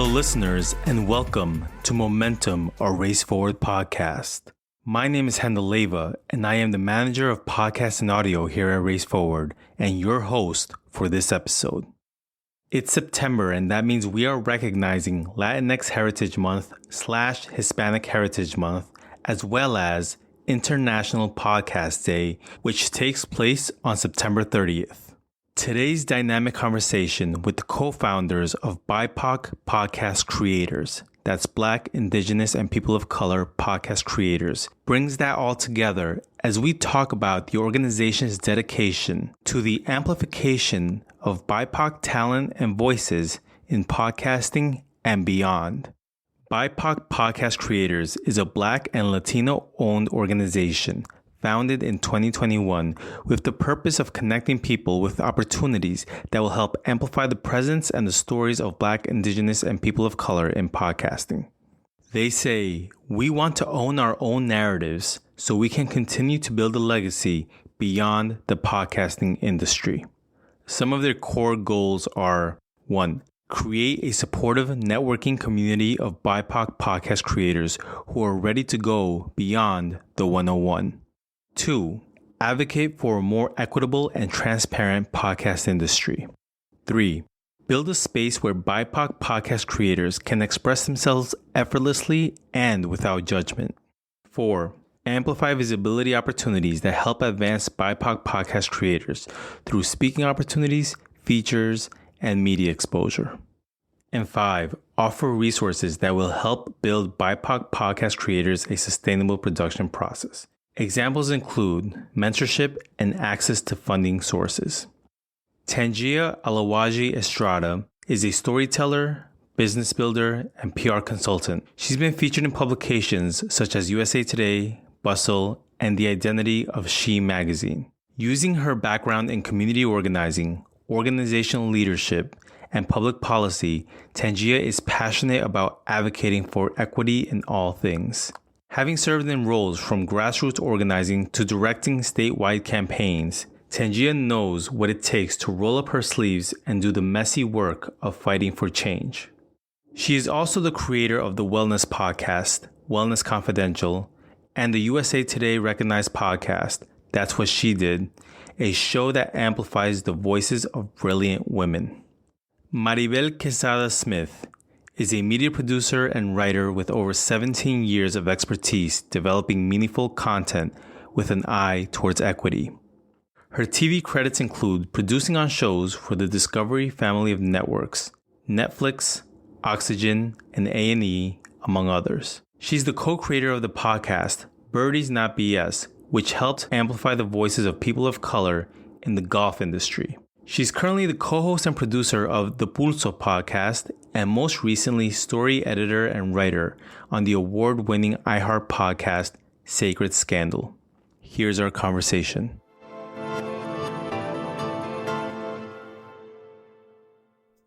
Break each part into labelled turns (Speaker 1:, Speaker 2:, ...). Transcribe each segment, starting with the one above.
Speaker 1: listeners, and welcome to Momentum, a Race Forward podcast. My name is Hendel Leva, and I am the manager of podcast and audio here at Race Forward, and your host for this episode. It's September, and that means we are recognizing Latinx Heritage Month / Hispanic Heritage Month, as well as International Podcast Day, which takes place on September 30th. Today's dynamic conversation with the co-founders of BIPOC Podcast Creators, that's Black, Indigenous, and People of Color Podcast Creators, brings that all together as we talk about the organization's dedication to the amplification of BIPOC talent and voices in podcasting and beyond. BIPOC Podcast Creators is a Black and Latino-owned organization founded in 2021 with the purpose of connecting people with opportunities that will help amplify the presence and the stories of Black, Indigenous, and people of color in podcasting. They say, we want to own our own narratives so we can continue to build a legacy beyond the podcasting industry. Some of their core goals are 1. Create a supportive networking community of BIPOC podcast creators who are ready to go beyond the 101. 2. Advocate for a more equitable and transparent podcast industry. 3. Build a space where BIPOC podcast creators can express themselves effortlessly and without judgment. 4. Amplify visibility opportunities that help advance BIPOC podcast creators through speaking opportunities, features, and media exposure. And 5. Offer resources that will help build BIPOC podcast creators a sustainable production process. Examples include mentorship and access to funding sources. Tangia Alawaji Estrada is a storyteller, business builder, and PR consultant. She's been featured in publications such as USA Today, Bustle, and The Identity of She magazine. Using her background in community organizing, organizational leadership, and public policy, Tangia is passionate about advocating for equity in all things. Having served in roles from grassroots organizing to directing statewide campaigns, Tangia knows what it takes to roll up her sleeves and do the messy work of fighting for change. She is also the creator of the wellness podcast, Wellness Confidential, and the USA Today recognized podcast, That's What She Did, a show that amplifies the voices of brilliant women. Maribel Quesada Smith is a media producer and writer with over 17 years of expertise developing meaningful content with an eye towards equity. Her TV credits include producing on shows for the Discovery family of networks, Netflix, Oxygen, and A&E, among others. She's the co-creator of the podcast Birdies Not BS, which helped amplify the voices of people of color in the golf industry. She's currently the co-host and producer of the Pulso podcast and most recently story editor and writer on the award-winning iHeart podcast Sacred Scandal. Here's our conversation.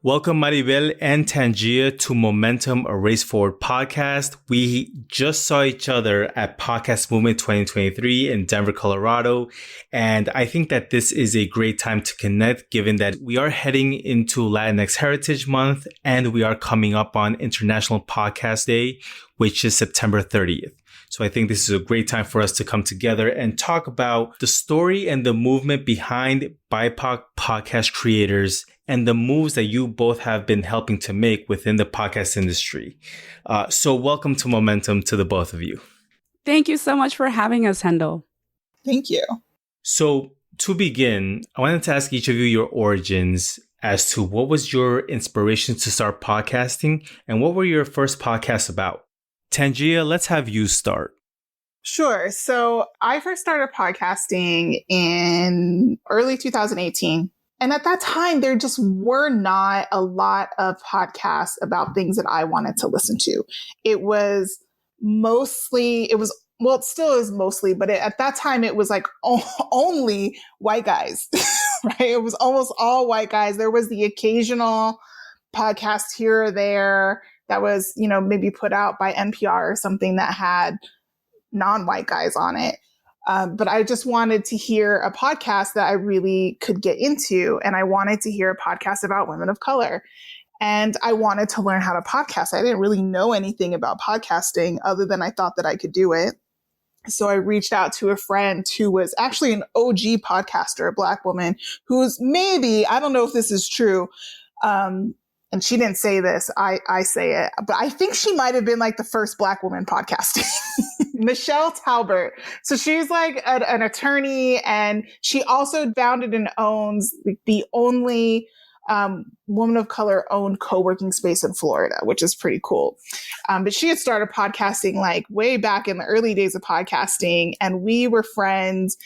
Speaker 1: Welcome, Maribel and Tangia, to Momentum, a Race Forward podcast. We just saw each other at Podcast Movement 2023 in Denver, Colorado. And I think that this is a great time to connect, given that we are heading into Latinx Heritage Month and we are coming up on International Podcast Day, which is September 30th. So I think this is a great time for us to come together and talk about the story and the movement behind BIPOC podcast creators and the moves that you both have been helping to make within the podcast industry. So welcome to Momentum to the both of you.
Speaker 2: Thank you so much for having us, Hendel.
Speaker 3: Thank you.
Speaker 1: So to begin, I wanted to ask each of you your origins as to what was your inspiration to start podcasting and what were your first podcasts about? Tangia, let's have you start.
Speaker 3: Sure. So I first started podcasting in early 2018. And at that time, there just were not a lot of podcasts about things that I wanted to listen to. It was mostly, well, it still is mostly, but at that time, it was like only white guys, right? It was almost all white guys. There was the occasional podcast here or there that was, maybe put out by NPR or something that had non-white guys on it. But I just wanted to hear a podcast that I really could get into. And I wanted to hear a podcast about women of color. And I wanted to learn how to podcast. I didn't really know anything about podcasting other than I thought that I could do it. So I reached out to a friend who was actually an OG podcaster, a Black woman who's maybe, I don't know if this is true. And she didn't say this. I say it, but I think she might have been like the first Black woman podcasting. Michelle Talbert. So she's like an attorney, and she also founded and owns the only woman of color owned co-working space in Florida, which is pretty cool. But she had started podcasting like way back in the early days of podcasting, and we were friends.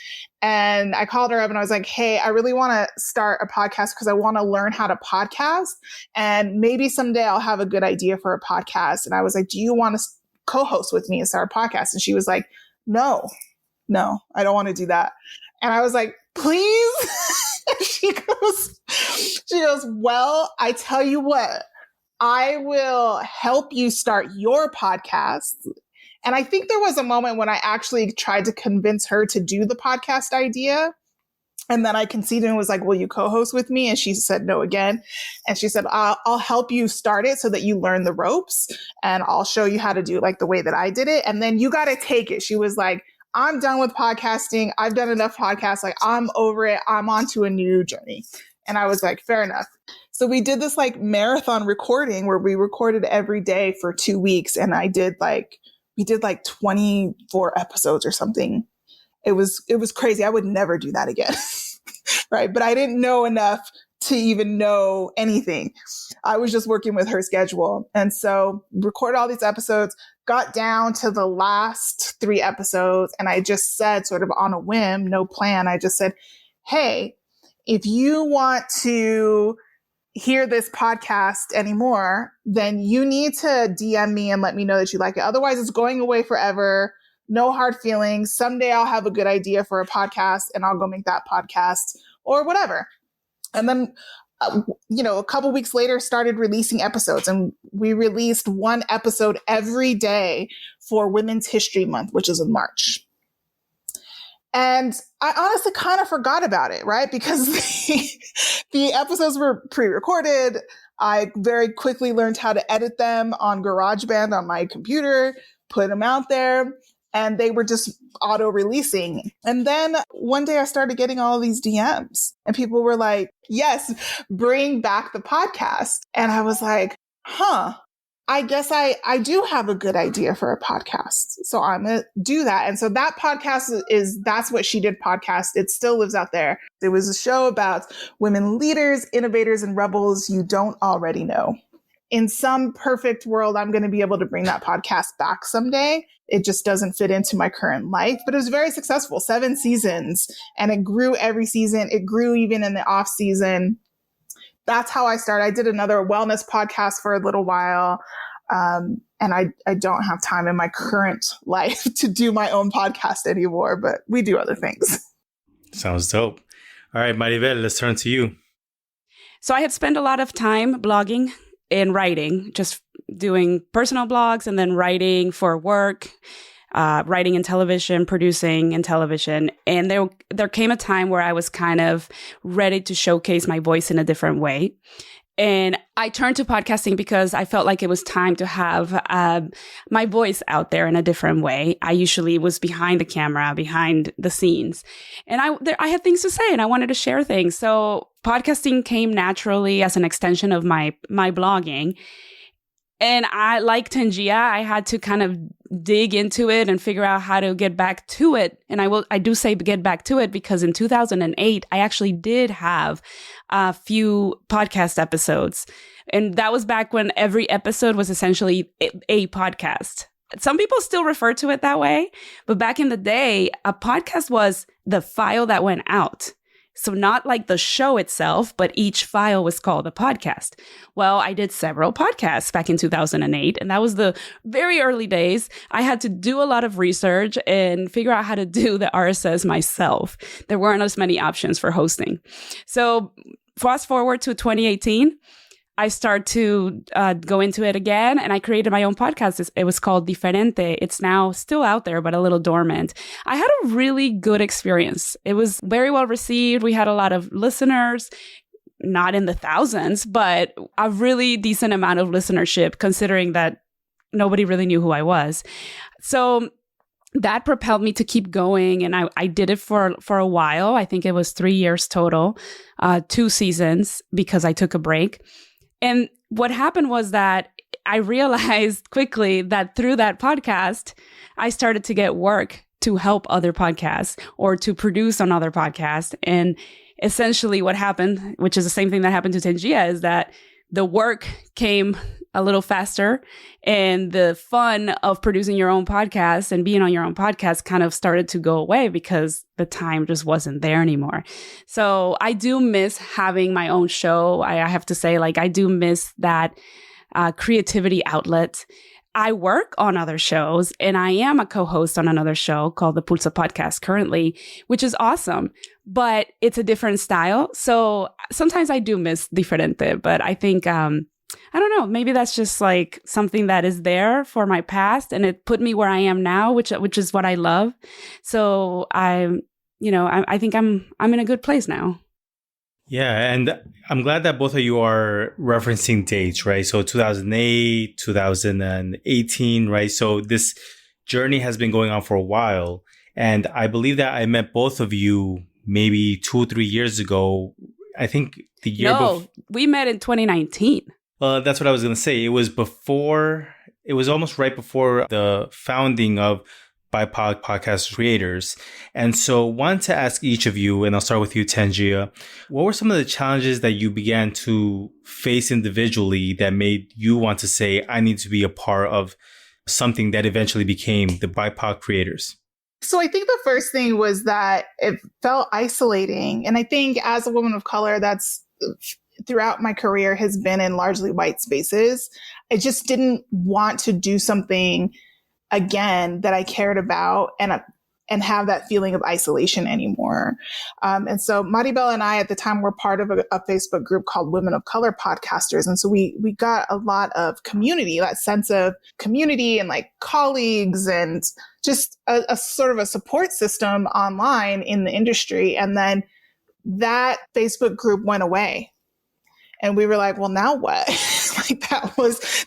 Speaker 3: And I called her up and I was like, hey, I really want to start a podcast because I want to learn how to podcast. And maybe someday I'll have a good idea for a podcast. And I was like, do you want to co-host with me and start a podcast? And she was like, no, I don't want to do that. And I was like, please. She goes, well, I tell you what, I will help you start your podcast. And I think there was a moment when I actually tried to convince her to do the podcast idea. And then I conceded and was like, will you co-host with me? And she said no again. And she said, I'll help you start it so that you learn the ropes, and I'll show you how to do it like the way that I did it. And then you got to take it. She was like, I'm done with podcasting. I've done enough podcasts. Like, I'm over it. I'm on to a new journey. And I was like, fair enough. So we did this like marathon recording where we recorded every day for 2 weeks. And we did like 24 episodes or something. It was crazy. I would never do that again. Right. But I didn't know enough to even know anything. I was just working with her schedule. And so recorded all these episodes, got down to the last 3 episodes. And I just said, sort of on a whim, no plan, I just said, hey, if you want to hear this podcast anymore, then you need to DM me and let me know that you like it. Otherwise, it's going away forever. No hard feelings. Someday I'll have a good idea for a podcast and I'll go make that podcast or whatever. And then, a couple weeks later, started releasing episodes, and we released 1 episode every day for Women's History Month, which is in March. And I honestly kind of forgot about it, right? Because the episodes were pre-recorded. I very quickly learned how to edit them on GarageBand on my computer, put them out there, and they were just auto-releasing. And then one day I started getting all these DMs, and people were like, yes, bring back the podcast. And I was like, I guess I do have a good idea for a podcast. So I'm going to do that. And so that podcast that's What She Did podcast. It still lives out there. It was a show about women leaders, innovators, and rebels you don't already know. In some perfect world, I'm going to be able to bring that podcast back someday. It just doesn't fit into my current life, but it was very successful, 7 seasons, and it grew every season. It grew even in the off season. That's how I started. I did another wellness podcast for a little while. And I don't have time in my current life to do my own podcast anymore, but we do other things.
Speaker 1: Sounds dope. All right, Maribel, let's turn to you.
Speaker 2: So I had spent a lot of time blogging and writing, just doing personal blogs and then writing for work, writing in television, producing in television. And there came a time where I was kind of ready to showcase my voice in a different way. And I turned to podcasting because I felt like it was time to have my voice out there in a different way. I usually was behind the camera, behind the scenes. And I had things to say and I wanted to share things. So podcasting came naturally as an extension of my blogging. And I, like Tangia, I had to kind of dig into it and figure out how to get back to it. And I do say get back to it because in 2008, I actually did have a few podcast episodes. And that was back when every episode was essentially a podcast. Some people still refer to it that way, but back in the day, a podcast was the file that went out. So not like the show itself, but each file was called a podcast. Well, I did several podcasts back in 2008, and that was the very early days. I had to do a lot of research and figure out how to do the RSS myself. There weren't as many options for hosting. So fast forward to 2018, I start to go into it again, and I created my own podcast. It was called Diferente. It's now still out there, but a little dormant. I had a really good experience. It was very well received. We had a lot of listeners. not in the thousands, but a really decent amount of listenership, considering that nobody really knew who I was. So that propelled me to keep going. And I did it for a while. I think it was 3 years total, 2 seasons, because I took a break. And what happened was that I realized quickly that through that podcast, I started to get work to help other podcasts or to produce on other podcasts. And essentially what happened, which is the same thing that happened to Tangia, is that the work came a little faster and the fun of producing your own podcast and being on your own podcast kind of started to go away because the time just wasn't there anymore. So I do miss having my own show. I have to say, I do miss that creativity outlet. I work on other shows and I am a co-host on another show called the BIPOC Podcast currently, which is awesome, but it's a different style. So sometimes I do miss Diferente, but I think, I don't know, maybe that's just something that is there for my past and it put me where I am now, which is what I love. So I think I'm in a good place now.
Speaker 1: Yeah, and I'm glad that both of you are referencing dates, right? So 2008, 2018, right? So this journey has been going on for a while. And I believe that I met both of you maybe 2 or 3 years ago. I think the year before.
Speaker 2: We met in 2019.
Speaker 1: That's what I was going to say. It was almost right before the founding of BIPOC Podcast Creators. And so wanted to ask each of you, and I'll start with you, Tangia, what were some of the challenges that you began to face individually that made you want to say, I need to be a part of something that eventually became the BIPOC Creators?
Speaker 3: So I think the first thing was that it felt isolating. And I think as a woman of color, that's throughout my career has been in largely white spaces. I just didn't want to do something again that I cared about and have that feeling of isolation anymore. And so Maribel and I at the time were part of a Facebook group called Women of Color Podcasters. And so we got a lot of community, that sense of community and colleagues and just a sort of a support system online in the industry. And then that Facebook group went away. And we were like, well, now what?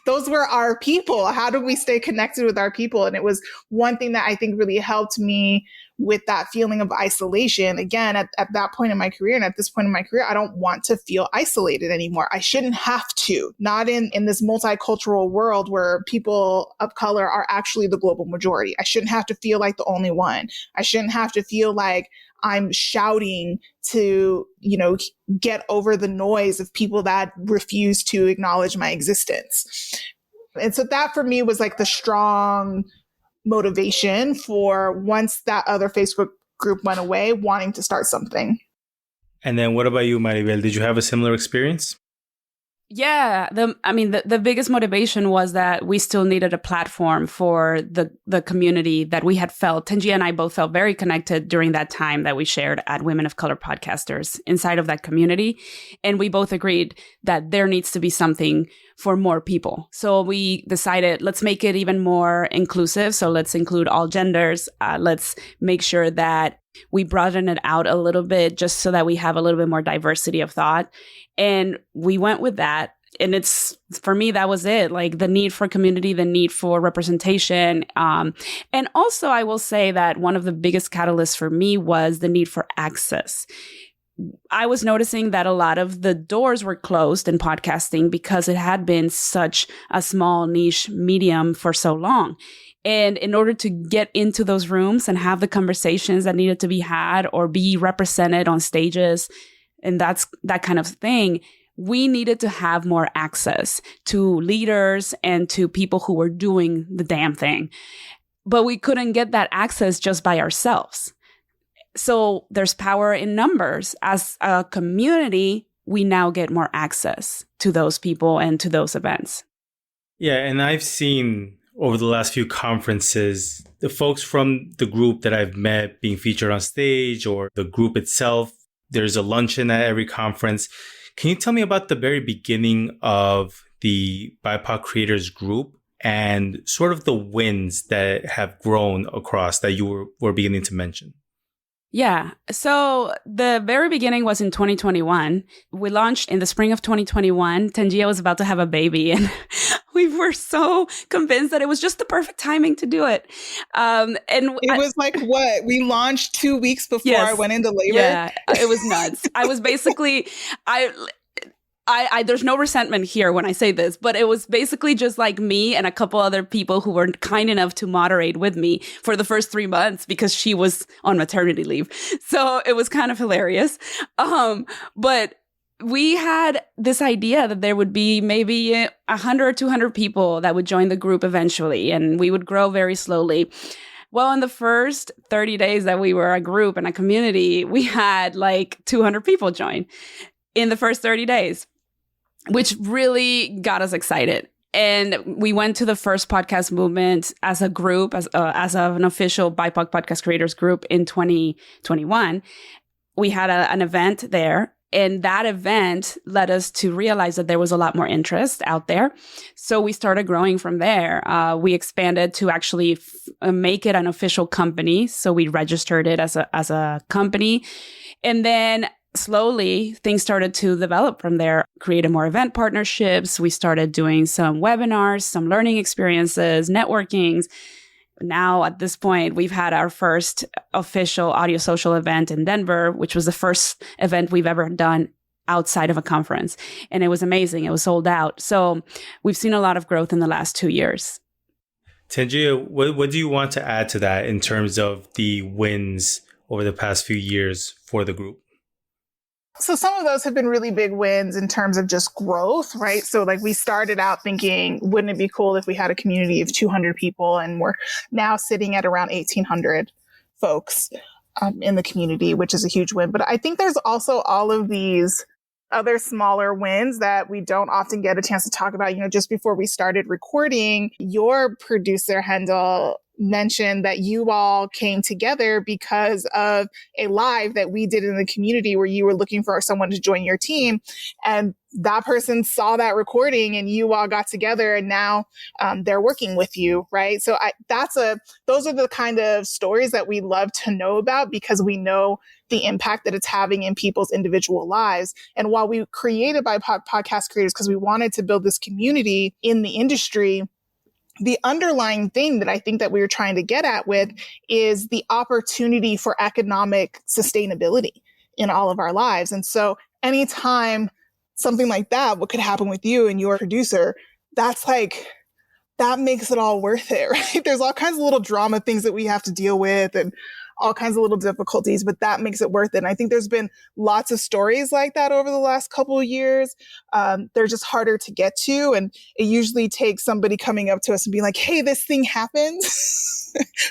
Speaker 3: Those were our people. How do we stay connected with our people? And it was one thing that I think really helped me with that feeling of isolation. Again, at that point in my career and at this point in my career, I don't want to feel isolated anymore. I shouldn't have to, not in this multicultural world where people of color are actually the global majority. I shouldn't have to feel like the only one. I shouldn't have to feel like I'm shouting to, get over the noise of people that refuse to acknowledge my existence. And so that for me was the strong motivation for once that other Facebook group went away, wanting to start something.
Speaker 1: And then what about you, Maribel? Did you have a similar experience?
Speaker 2: Yeah, the biggest motivation was that we still needed a platform for the community that we had felt. Tangia and I both felt very connected during that time that we shared at Women of Color Podcasters inside of that community. And we both agreed that there needs to be something for more people. So we decided, let's make it even more inclusive. So let's include all genders. Let's make sure that we broaden it out a little bit just so that we have a little bit more diversity of thought. And we went with that. And for me, that was it. The need for community, the need for representation. And also, I will say that one of the biggest catalysts for me was the need for access. I was noticing that a lot of the doors were closed in podcasting because it had been such a small niche medium for so long. And in order to get into those rooms and have the conversations that needed to be had or be represented on stages, and that kind of thing, we needed to have more access to leaders and to people who were doing the damn thing. But we couldn't get that access just by ourselves. So there's power in numbers. As a community, we now get more access to those people and to those events.
Speaker 1: Yeah, and I've seen over the last few conferences, the folks from the group that I've met being featured on stage or the group itself. There's a luncheon at every conference. Can you tell me about the very beginning of the BIPOC Creators group and sort of the wins that have grown across that you were beginning to mention?
Speaker 2: Yeah. So the very beginning was in 2021. We launched in the spring of 2021. Tangia was about to have a baby, and we were so convinced that it was just the perfect timing to do it. And
Speaker 3: it was like what? We launched 2 weeks before I went into labor?
Speaker 2: Yeah, it was nuts. I was basically, I there's no resentment here when I say this, but it was basically just like me and a couple other people who were kind enough to moderate with me for the first 3 months because she was on maternity leave. So it was kind of hilarious. But we had this idea that there would be maybe 100 or 200 people that would join the group eventually, and we would grow very slowly. Well, in the first 30 days that we were a group and a community, we had like 200 people join in the first 30 days. Which really got us excited. And we went to the first podcast movement as a group, as an official BIPOC Podcast Creators group in 2021. We had an event there, and that event led us to realize that there was a lot more interest out there. So we started growing from there. We expanded to actually make it an official company. So we registered it as a company. And then slowly, things started to develop from there, created more event partnerships. We started doing some webinars, some learning experiences, networkings. Now, at this point, we've had our first official audio social event in Denver, which was the first event we've ever done outside of a conference. And it was amazing. It was sold out. So we've seen a lot of growth in the last 2 years.
Speaker 1: Tangia, what do you want to add to that in terms of the wins over the past few years for the group?
Speaker 3: So some of those have been really big wins in terms of just growth, right? So like we started out thinking, wouldn't it be cool if we had a community of 200 people, and we're now sitting at around 1,800 folks in the community, which is a huge win. But I think there's also all of these other smaller wins that we don't often get a chance to talk about. You know, just before we started recording, your producer, Hendel, mentioned that you all came together because of a live that we did in the community where you were looking for someone to join your team. And that person saw that recording and you all got together, and now they're working with you, right? So those are the kind of stories that we love to know about, because we know the impact that it's having in people's individual lives. And while we created BIPOC Podcast Creators because we wanted to build this community in the industry, the underlying thing that I think that we were trying to get at with is the opportunity for economic sustainability in all of our lives. And so anytime something like that, what could happen with you and your producer, that makes it all worth it, right? There's all kinds of little drama things that we have to deal with and all kinds of little difficulties, but that makes it worth it. And I think there's been lots of stories like that over the last couple of years. They're just harder to get to. And it usually takes somebody coming up to us and being like, hey, this thing happened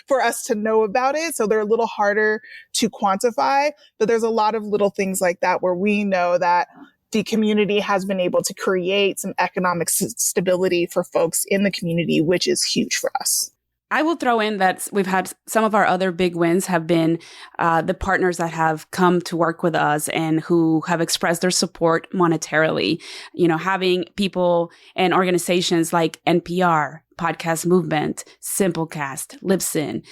Speaker 3: for us to know about it. So they're a little harder to quantify, but there's a lot of little things like that where we know that the community has been able to create some economic stability for folks in the community, which is huge for us.
Speaker 2: I will throw in that we've had some of our other big wins have been the partners that have come to work with us and who have expressed their support monetarily. You know, having people and organizations like NPR, Podcast Movement, Simplecast, Libsyn,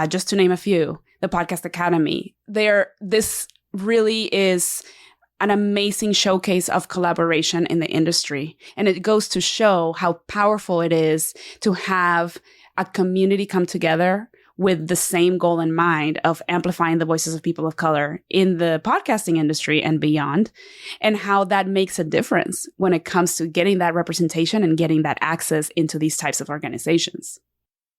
Speaker 2: just to name a few, the Podcast Academy. This really is an amazing showcase of collaboration in the industry. And it goes to show how powerful it is to have a community come together with the same goal in mind of amplifying the voices of people of color in the podcasting industry and beyond, and how that makes a difference when it comes to getting that representation and getting that access into these types of organizations.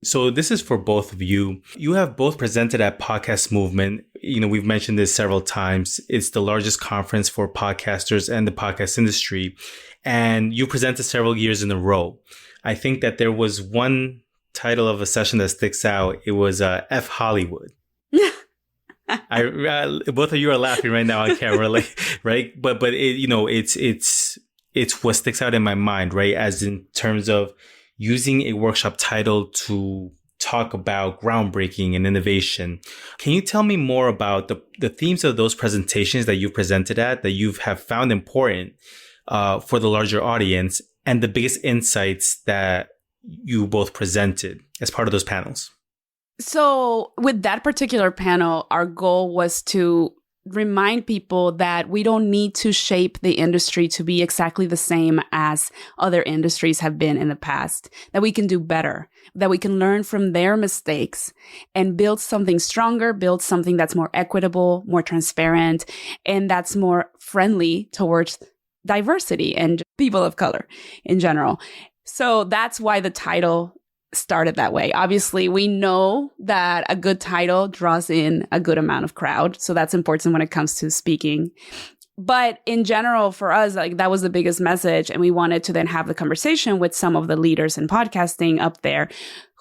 Speaker 1: So this is for both of you. You have both presented at Podcast Movement. You know, we've mentioned this several times. It's the largest conference for podcasters and the podcast industry. And you presented several years in a row. I think that there was one title of a session that sticks out. It was F Hollywood. Both of you are laughing right now on camera, right? But it's what sticks out in my mind, right? As in terms of using a workshop title to talk about groundbreaking and innovation. Can you tell me more about the themes of those presentations that you presented at that you have found important for the larger audience, and the biggest insights that you both presented as part of those panels?
Speaker 2: So with that particular panel, our goal was to remind people that we don't need to shape the industry to be exactly the same as other industries have been in the past, that we can do better, that we can learn from their mistakes and build something stronger, build something that's more equitable, more transparent, and that's more friendly towards diversity and people of color in general. So that's why the title started that way. Obviously, we know that a good title draws in a good amount of crowd. So that's important when it comes to speaking. But in general, for us, like that was the biggest message. And we wanted to then have the conversation with some of the leaders in podcasting up there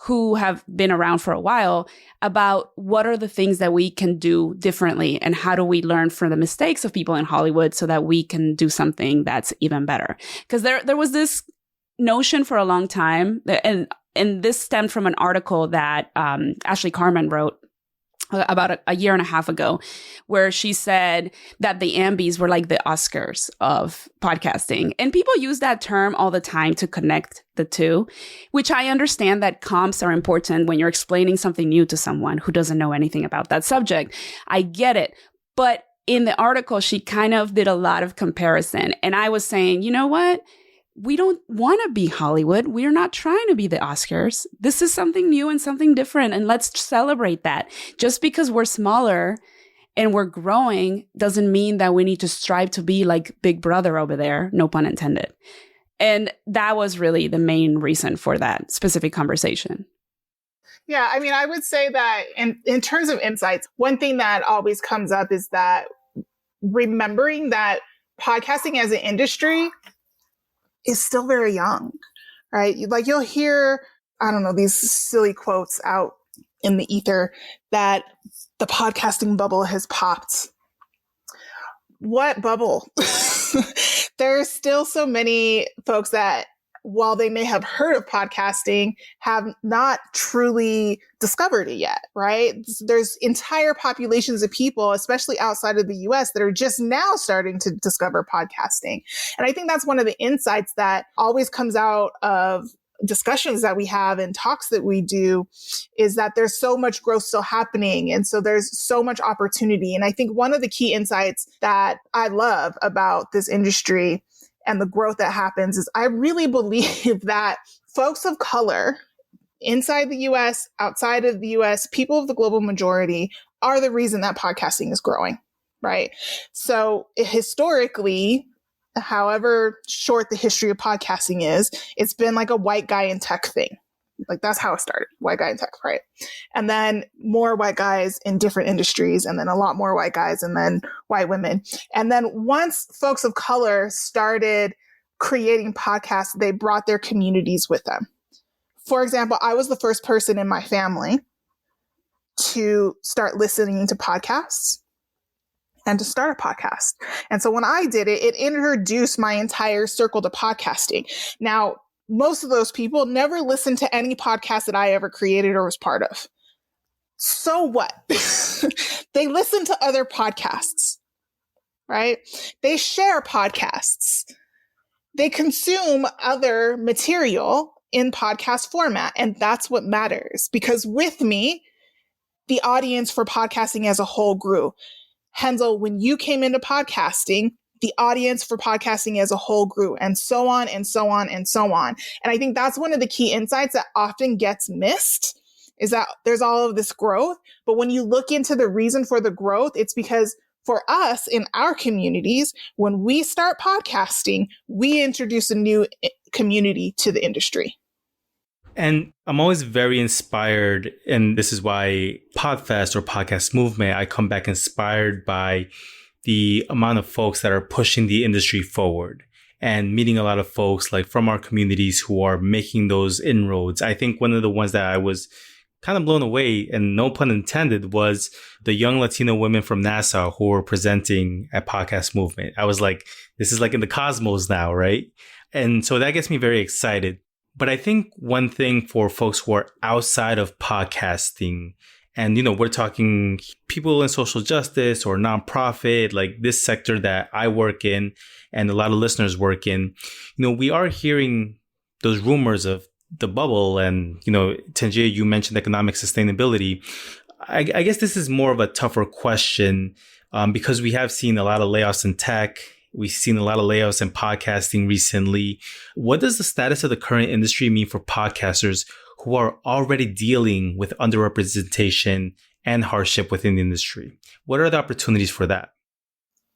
Speaker 2: who have been around for a while about what are the things that we can do differently and how do we learn from the mistakes of people in Hollywood so that we can do something that's even better. Because there was this notion for a long time, and this stemmed from an article that Ashley Carman wrote about a year and a half ago, where she said that the Ambies were like the Oscars of podcasting. And people use that term all the time to connect the two, which I understand that comps are important when you're explaining something new to someone who doesn't know anything about that subject. I get it. But in the article, she kind of did a lot of comparison. And I was saying, you know what? We don't want to be Hollywood. We're not trying to be the Oscars. This is something new and something different. And let's celebrate that. Just because we're smaller and we're growing doesn't mean that we need to strive to be like Big Brother over there. No pun intended. And that was really the main reason for that specific conversation.
Speaker 3: Yeah, I mean, I would say that in terms of insights, one thing that always comes up is that remembering that podcasting as an industry is still very young, right? Like you'll hear, I don't know, these silly quotes out in the ether that the podcasting bubble has popped. What bubble? There's still so many folks that, while they may have heard of podcasting, have not truly discovered it yet, right? There's entire populations of people, especially outside of the US, that are just now starting to discover podcasting. And I think that's one of the insights that always comes out of discussions that we have and talks that we do, is that there's so much growth still happening. And so there's so much opportunity. And I think one of the key insights that I love about this industry and the growth that happens is I really believe that folks of color inside the US, outside of the US, people of the global majority are the reason that podcasting is growing, right? So historically, however short the history of podcasting is, it's been like a white guy in tech thing. Like that's how it started, white guy in tech, right? And then more white guys in different industries, and then a lot more white guys, and then white women. And then once folks of color started creating podcasts, they brought their communities with them. For example, I was the first person in my family to start listening to podcasts and to start a podcast. And so when I did it, it introduced my entire circle to podcasting. Now, most of those people never listened to any podcast that I ever created or was part of. So what? They listen to other podcasts, right? They share podcasts. They consume other material in podcast format. And that's what matters, because with me, the audience for podcasting as a whole grew. Hensel, when you came into podcasting, the audience for podcasting as a whole grew, and so on and so on and so on. And I think that's one of the key insights that often gets missed, is that there's all of this growth. But when you look into the reason for the growth, it's because for us in our communities, when we start podcasting, we introduce a new community to the industry.
Speaker 1: And I'm always very inspired, and this is why Podfest or Podcast Movement, I come back inspired by the amount of folks that are pushing the industry forward and meeting a lot of folks like from our communities who are making those inroads. I think one of the ones that I was kind of blown away, and no pun intended, was the young Latino women from Nassau who were presenting at Podcast Movement. I was like, this is like in the cosmos now, right? And so that gets me very excited. But I think one thing for folks who are outside of podcasting, and, you know, we're talking people in social justice or nonprofit, like this sector that I work in and a lot of listeners work in, you know, we are hearing those rumors of the bubble and, Tangia, you mentioned economic sustainability. I guess this is more of a tougher question because we have seen a lot of layoffs in tech. We've seen a lot of layoffs in podcasting recently. What does the status of the current industry mean for podcasters who are already dealing with underrepresentation and hardship within the industry? What are the opportunities for that?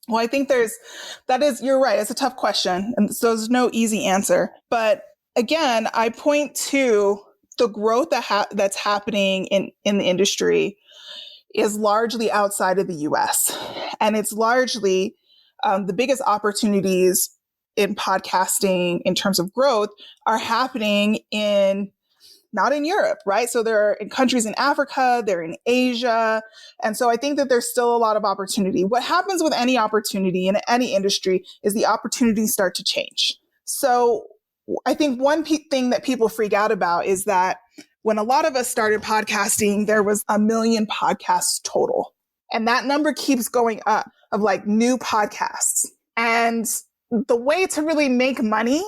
Speaker 3: Well, I think you're right. It's a tough question. And so there's no easy answer. But again, I point to the growth that's happening in the industry is largely outside of the US. And it's largely the biggest opportunities in podcasting in terms of growth are happening not in Europe, right? So they're in countries in Africa, they're in Asia. And so I think that there's still a lot of opportunity. What happens with any opportunity in any industry is the opportunities start to change. So I think one thing that people freak out about is that when a lot of us started podcasting, there was 1 million podcasts total. And that number keeps going up of like new podcasts. And the way to really make money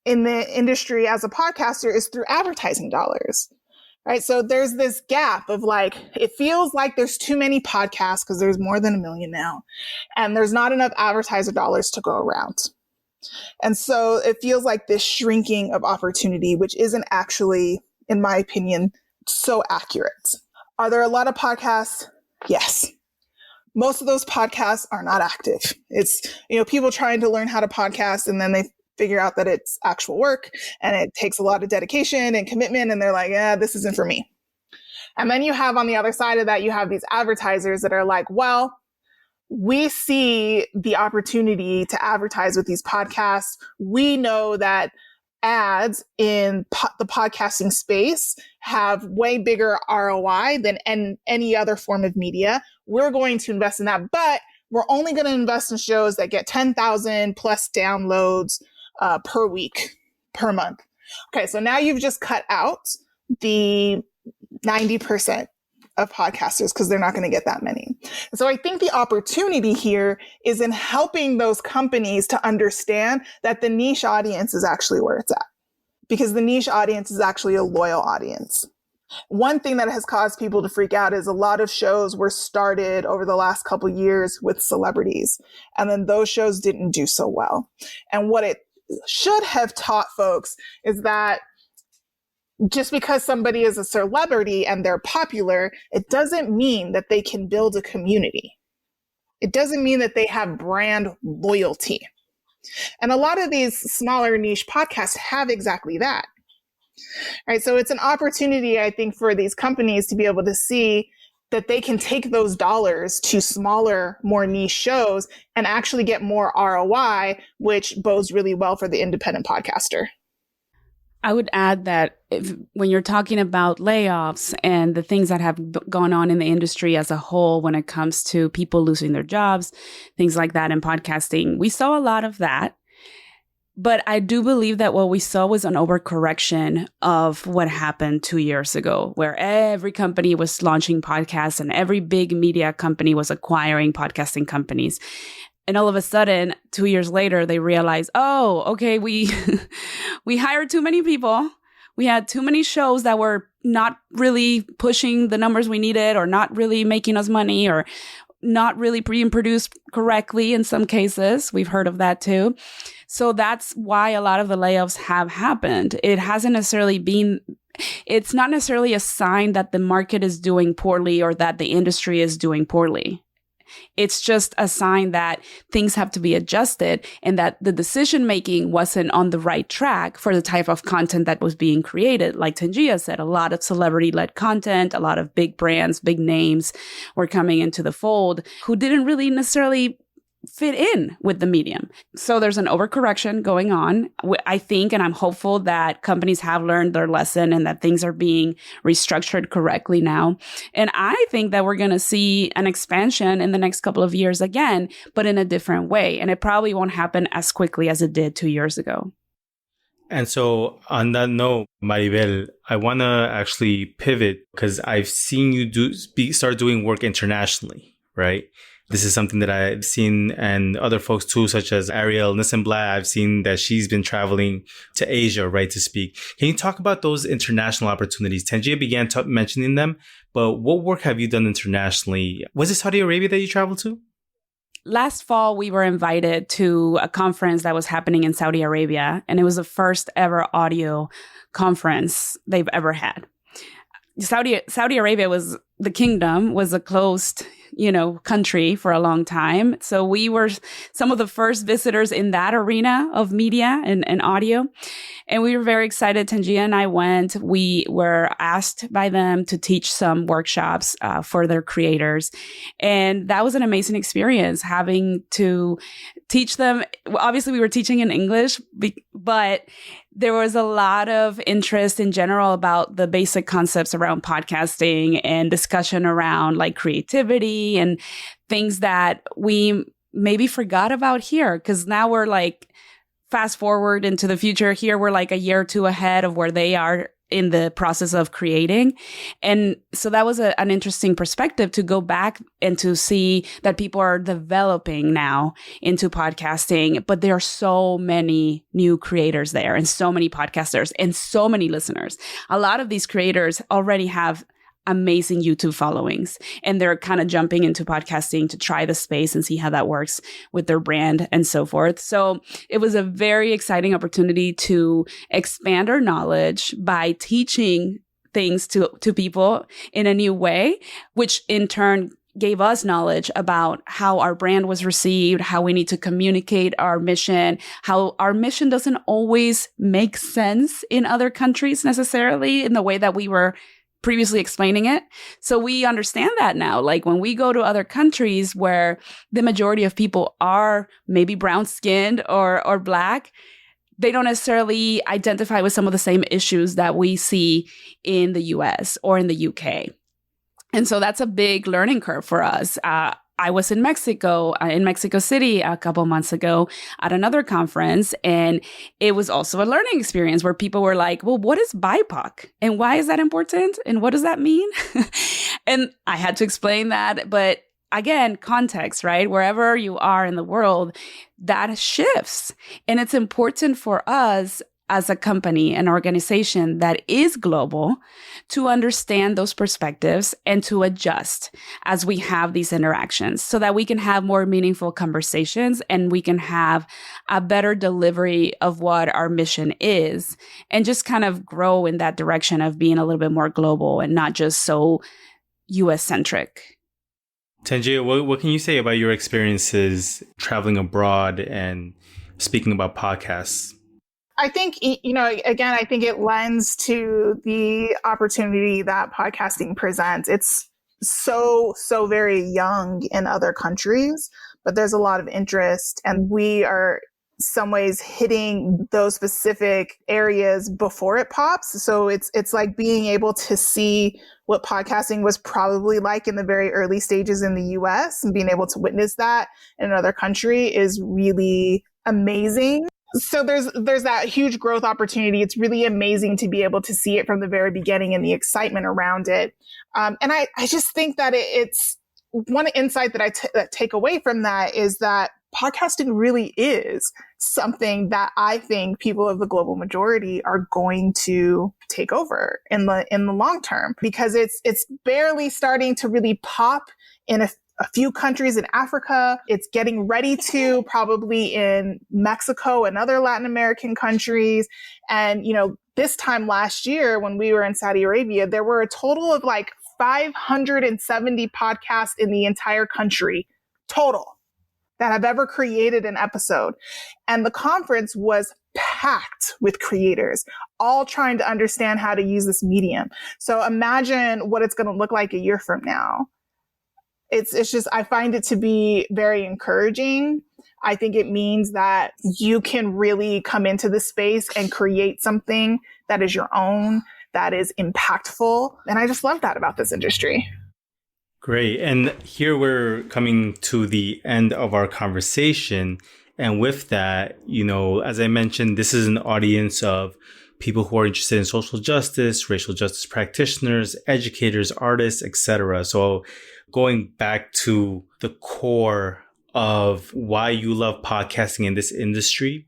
Speaker 3: in the industry as a podcaster is through advertising dollars, right? So there's this gap of like, it feels like there's too many podcasts because there's more than 1 million now, and there's not enough advertiser dollars to go around. And so it feels like this shrinking of opportunity, which isn't actually, in my opinion, so accurate. Are there a lot of podcasts? Yes. Most of those podcasts are not active. It's, people trying to learn how to podcast and then they figure out that it's actual work and it takes a lot of dedication and commitment. And they're like, yeah, this isn't for me. And then you have on the other side of that, you have these advertisers that are like, well, we see the opportunity to advertise with these podcasts. We know that ads in the podcasting space have way bigger ROI than any other form of media. We're going to invest in that, but we're only going to invest in shows that get 10,000 plus downloads per week, per month. Okay, so now you've just cut out the 90% of podcasters because they're not going to get that many. So I think the opportunity here is in helping those companies to understand that the niche audience is actually where it's at, because the niche audience is actually a loyal audience. One thing that has caused people to freak out is a lot of shows were started over the last couple of years with celebrities, and then those shows didn't do so well. And what it should have taught folks is that just because somebody is a celebrity and they're popular, it doesn't mean that they can build a community. It doesn't mean that they have brand loyalty. And a lot of these smaller niche podcasts have exactly that. Right. So it's an opportunity, I think, for these companies to be able to see that they can take those dollars to smaller, more niche shows and actually get more ROI, which bodes really well for the independent podcaster.
Speaker 2: I would add that when you're talking about layoffs and the things that have gone on in the industry as a whole, when it comes to people losing their jobs, things like that in podcasting, we saw a lot of that. But I do believe that what we saw was an overcorrection of what happened 2 years ago, where every company was launching podcasts and every big media company was acquiring podcasting companies. And all of a sudden, 2 years later, they realized, oh, okay, we hired too many people. We had too many shows that were not really pushing the numbers we needed, or not really making us money, or not really being produced correctly in some cases. We've heard of that too. So that's why a lot of the layoffs have happened. It's not necessarily a sign that the market is doing poorly or that the industry is doing poorly. It's just a sign that things have to be adjusted and that the decision making wasn't on the right track for the type of content that was being created. Like Tangia said, a lot of celebrity-led content, a lot of big brands, big names were coming into the fold who didn't really necessarily fit in with the medium. So there's an overcorrection going on. I think, and I'm hopeful that companies have learned their lesson and that things are being restructured correctly now. And I think that we're going to see an expansion in the next couple of years again, but in a different way. And it probably won't happen as quickly as it did 2 years ago.
Speaker 1: And so on that note, Maribel, I want to actually pivot because I've seen you start doing work internationally, right? This is something that I've seen, and other folks too, such as Ariel Nissenblatt. I've seen that she's been traveling to Asia, right, to speak. Can you talk about those international opportunities? Tangia began mentioning them, but what work have you done internationally? Was it Saudi Arabia that you traveled to?
Speaker 2: Last fall, we were invited to a conference that was happening in Saudi Arabia, and it was the first ever audio conference they've ever had. Saudi Arabia was a closed, country for a long time. So we were some of the first visitors in that arena of media and audio. And we were very excited. Tangia and I went. We were asked by them to teach some workshops for their creators. And that was an amazing experience, having to teach them. Obviously, we were teaching in English, but there was a lot of interest in general about the basic concepts around podcasting and discussion around like creativity and things that we maybe forgot about here. Because now we're like, fast forward into the future here, we're like a year or two ahead of where they are in the process of creating. And so that was an interesting perspective to go back and to see that people are developing now into podcasting, but there are so many new creators there and so many podcasters and so many listeners. A lot of these creators already have amazing YouTube followings, and they're kind of jumping into podcasting to try the space and see how that works with their brand and so forth. So it was a very exciting opportunity to expand our knowledge by teaching things to people in a new way, which in turn gave us knowledge about how our brand was received, how we need to communicate our mission, how our mission doesn't always make sense in other countries necessarily in the way that we were previously explaining it. So we understand that now. Like when we go to other countries where the majority of people are maybe brown skinned or Black, they don't necessarily identify with some of the same issues that we see in the US or in the UK. And so that's a big learning curve for us. I was in Mexico City a couple months ago at another conference, and it was also a learning experience where people were like, well, what is BIPOC and why is that important? And what does that mean? And I had to explain that. But again, context, right? Wherever you are in the world, that shifts. And it's important for us as a company, an organization that is global, to understand those perspectives and to adjust as we have these interactions so that we can have more meaningful conversations and we can have a better delivery of what our mission is and just kind of grow in that direction of being a little bit more global and not just so US centric.
Speaker 1: Tangia, what can you say about your experiences traveling abroad and speaking about podcasts?
Speaker 3: I think, again, I think it lends to the opportunity that podcasting presents. It's so very young in other countries, but there's a lot of interest, and we are some ways hitting those specific areas before it pops. So it's like being able to see what podcasting was probably like in the very early stages in the US and being able to witness that in another country is really amazing. So there's that huge growth opportunity. It's really amazing to be able to see it from the very beginning and the excitement around it. And I just think that it's one insight that I take away from that is that podcasting really is something that I think people of the global majority are going to take over in the long term, because it's barely starting to really pop in a few countries in Africa. It's getting ready to probably in Mexico and other Latin American countries. And, this time last year when we were in Saudi Arabia, there were a total of like 570 podcasts in the entire country total that have ever created an episode. And the conference was packed with creators, all trying to understand how to use this medium. So imagine what it's going to look like a year from now. It's just, I find it to be very encouraging. I think it means that you can really come into the space and create something that is your own, that is impactful. And I just love that about this industry.
Speaker 1: Great. And here we're coming to the end of our conversation. And with that, as I mentioned, this is an audience of people who are interested in social justice, racial justice practitioners, educators, artists, etc. So going back to the core of why you love podcasting in this industry,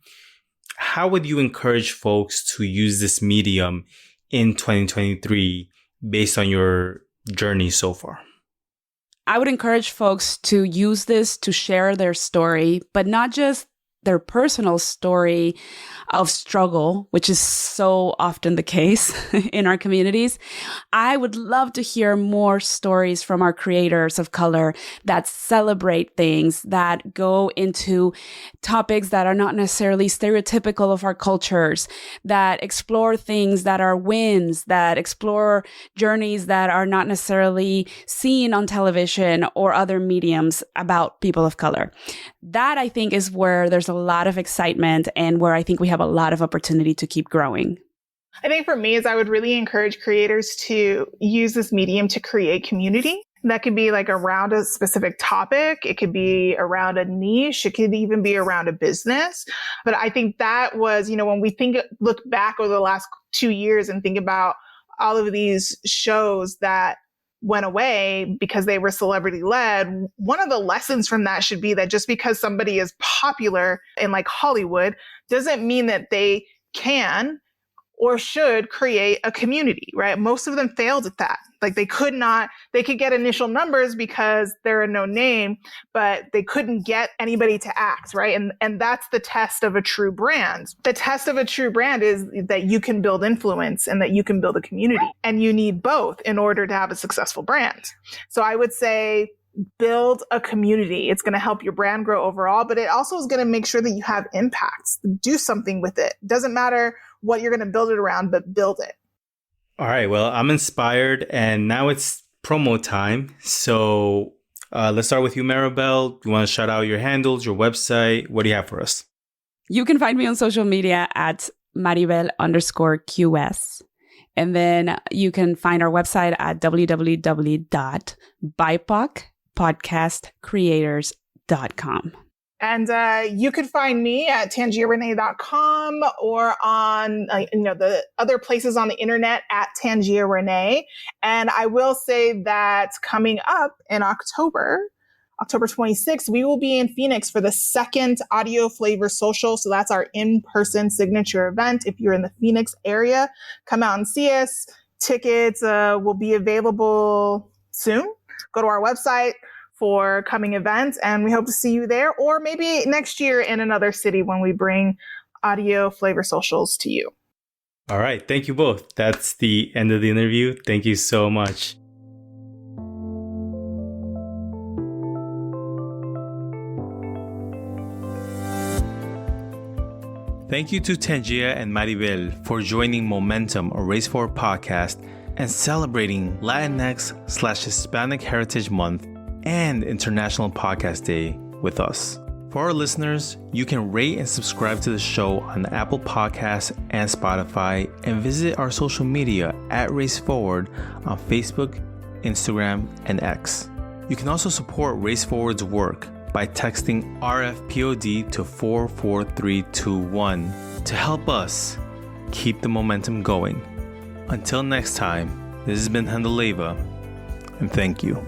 Speaker 1: how would you encourage folks to use this medium in 2023 based on your journey so far?
Speaker 2: I would encourage folks to use this to share their story, but not just their personal story of struggle, which is so often the case in our communities. I would love to hear more stories from our creators of color that celebrate things, that go into topics that are not necessarily stereotypical of our cultures, that explore things that are wins, that explore journeys that are not necessarily seen on television or other mediums about people of color. That, I think, is where there's a lot of excitement and where I think we have a lot of opportunity to keep growing.
Speaker 3: I think for me is I would really encourage creators to use this medium to create community. That could be like around a specific topic. It could be around a niche. It could even be around a business. But I think that was, when we look back over the last 2 years and think about all of these shows that went away because they were celebrity led. One of the lessons from that should be that just because somebody is popular in like Hollywood doesn't mean that they can or should create a community, right? Most of them failed at that. Like they could get initial numbers because they're a no name, but they couldn't get anybody to act, right? And that's the test of a true brand. The test of a true brand is that you can build influence and that you can build a community. And you need both in order to have a successful brand. So I would say build a community. It's going to help your brand grow overall, but it also is going to make sure that you have impacts. Do something with it. Doesn't matter what you're going to build it around, but build it.
Speaker 1: All right. Well, I'm inspired, and now it's promo time. So let's start with you, Maribel. You want to shout out your handles, your website? What do you have for us?
Speaker 2: You can find me on social media at Maribel_QS. And then you can find our website at www.BIPOC podcastcreators.com.
Speaker 3: And you could find me at tangiarenee.com or on the other places on the internet at Tangia Renee. And I will say that coming up in October 26th, we will be in Phoenix for the second Audio Flavor Social. So that's our in-person signature event. If you're in the Phoenix area, come out and see us. Tickets will be available soon. Go to our website for coming events, and we hope to see you there, or maybe next year in another city when we bring Audio Flavor Socials to you.
Speaker 1: All right. Thank you both. That's the end of the interview. Thank you so much. Thank you to Tangia and Maribel for joining Momentum, a Race Forward podcast, and celebrating Latinx/Hispanic Heritage Month and International Podcast Day with us. For our listeners, you can rate and subscribe to the show on Apple Podcasts and Spotify, and visit our social media at Race Forward on Facebook, Instagram, and X. You can also support Race Forward's work by texting RFPOD to 44321 to help us keep the momentum going. Until next time, this has been Hendeleva, and thank you.